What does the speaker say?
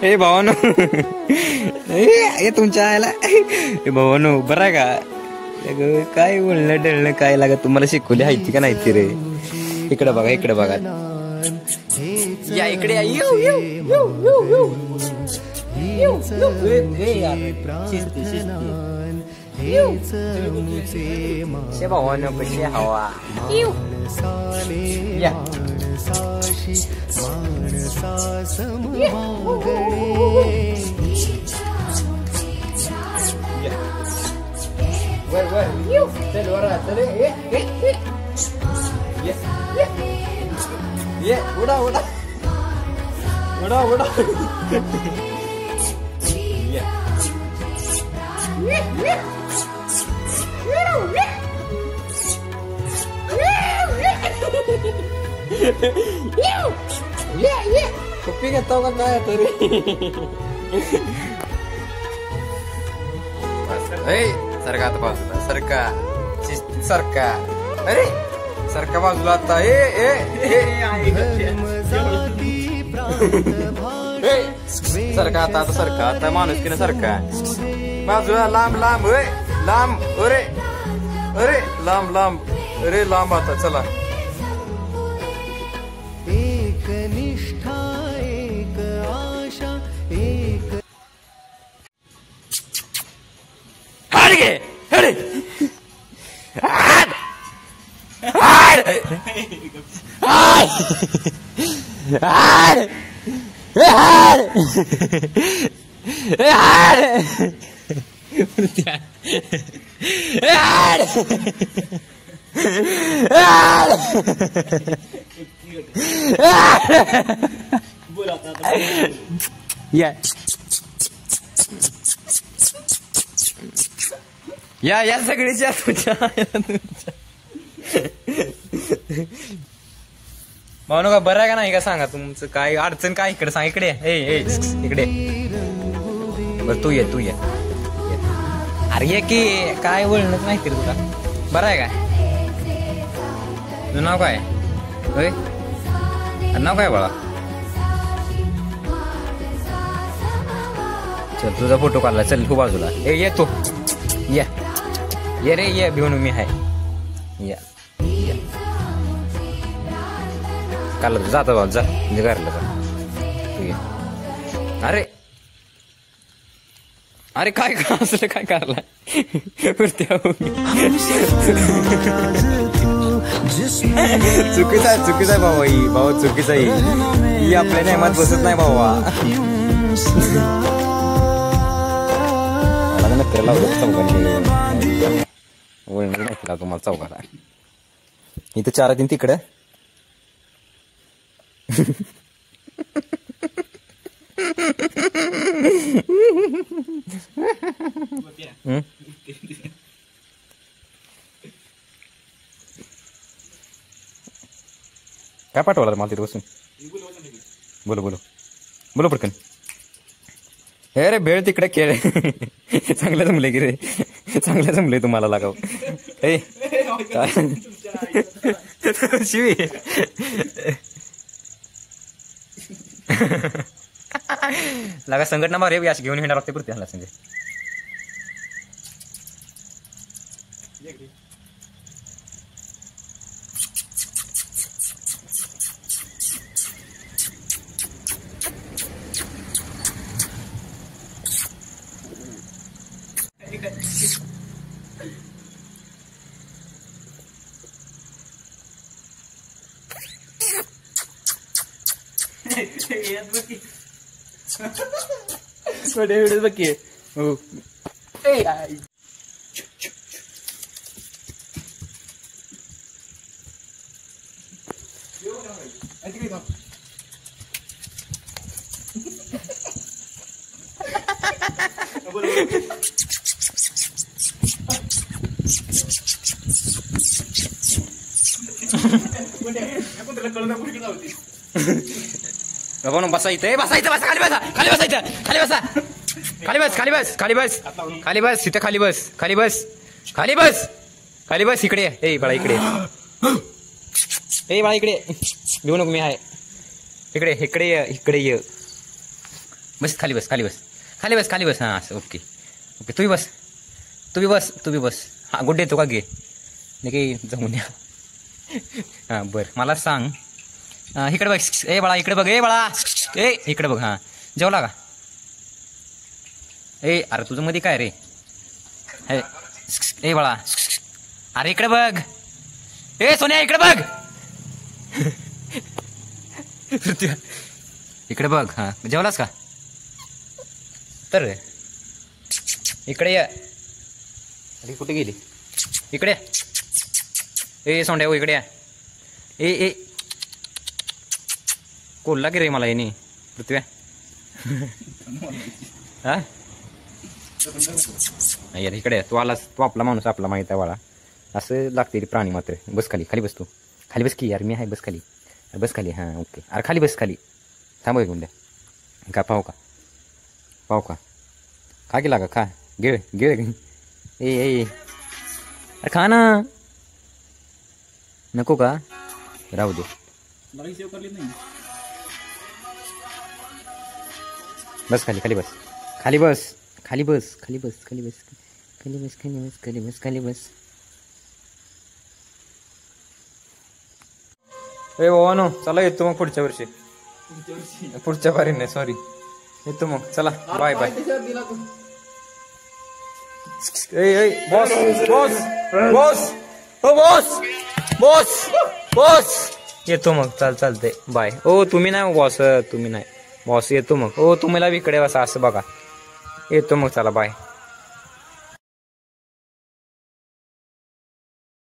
हे भावानो हे तुमच्या आयला भावानो बरं आहे का काय बोलणं डळणं काय लागत तुम्हाला शिकवली हायती का नाही रे इकडे बघा या इकडे भावानो कशी हवा या उडा पप्पी घेतो का काय तरी सरका आता बाजूला सरका अरे सरका बाजूला आता सरका आता माणूस की ना सरका बाजूला लांब अरे लांब आता चला एक निष्ठा एक आशा एक या सगळीच्या म्हणून का बरं आहे का नाही का सांगा तुमचं काय अडचण काय इकडे सांग इकडे इकडे बरं तू ये अरे ये की काय बोलणंच नाही तरी तुला बरं आहे काय तुझं नाव काय होय नाव काय बाळा चल तुझा फोटो काढला चल तू बाजूला ये तू ये रे ये भिवून मी आहे या काढला तू जाता बाबा जा म्हणजे घरला जा अरे काय असलं काय करला चुकीचा आहे भाऊ चुकीचा ही आपल्या नेमात बसत नाही भावा चौकाला तुम्हाला चौकाला इथं 4 3 तिकडं काय पाठवला मला तिथे बसून बोलो पटकन हे रे भेळ तिकडे खेळ चांगलं जमले की रे चांगलं जमले तुम्हाला लागाव शिवी लागा संघटना मारे अशी घेऊन येणार लागते पुरते ह्याला संघ व्हिडिओ बघ की हो बसायचं खाली बस इथे खाली बस इकडे बाळा इकडे बाळा इकडे घेऊ नको मी आहे इकडे इकडे ये इकडे ये. बस खाली बस खाली बस खाली बस खाली बस. हां असं ओके ओके. तू बस तू बी बस. हां गुड येतो का घे नाही काही जाऊन या. हां बरं मला सांग इकडे बघ. ए बाळा इकडे बघ. ए बाळा ए इकडे बघ. हां जेवला का? ए अरे तुझं मध्ये काय रे? ए बाळा अरे इकडे बघ. ए सोन्या इकडे बघ. इकडे बघ. हां जेवलास का? तर इकडे ये. अरे कुठे गेली? इकडे ए सोंड्या हो इकडे या. ए ए कोल्हा की रे मला येणे पृथ्व्या. हा यार इकडे तू आलास. तू आपला माणूस आपला माहित आहे वाळा. असं लागते रे प्राणी मात्र. बस खाली खाली बस. तू खाली बस की यार. मी आहे बस खाली बस खाली. हां ओके. अरे खाली बस खाली. थांब घेऊन द्या. का पाहू का खा की लागा खा. गिळ गिळ. ए ए अरे खा ना. नको का? राहू दे. बस खाली खाली बस खाली बस खाली बस खाली बस खाली बस खाली बस खाली बस खाली बस खाली बस. ए बाबानो चला येतो मग पुढच्या वर्षी. पुढच्या बारी नाही सॉरी. येतो मग चला bye bye. Boss boss boss हो बॉस बॉस बॉस. येतो मग चालतंय बाय. ओ तुम्ही नाही बॉस. तुम्ही नाही बॉस. येतो मग. ओ तुम्हाला इकडे बसा असं बघा. येतो मग चला बाय.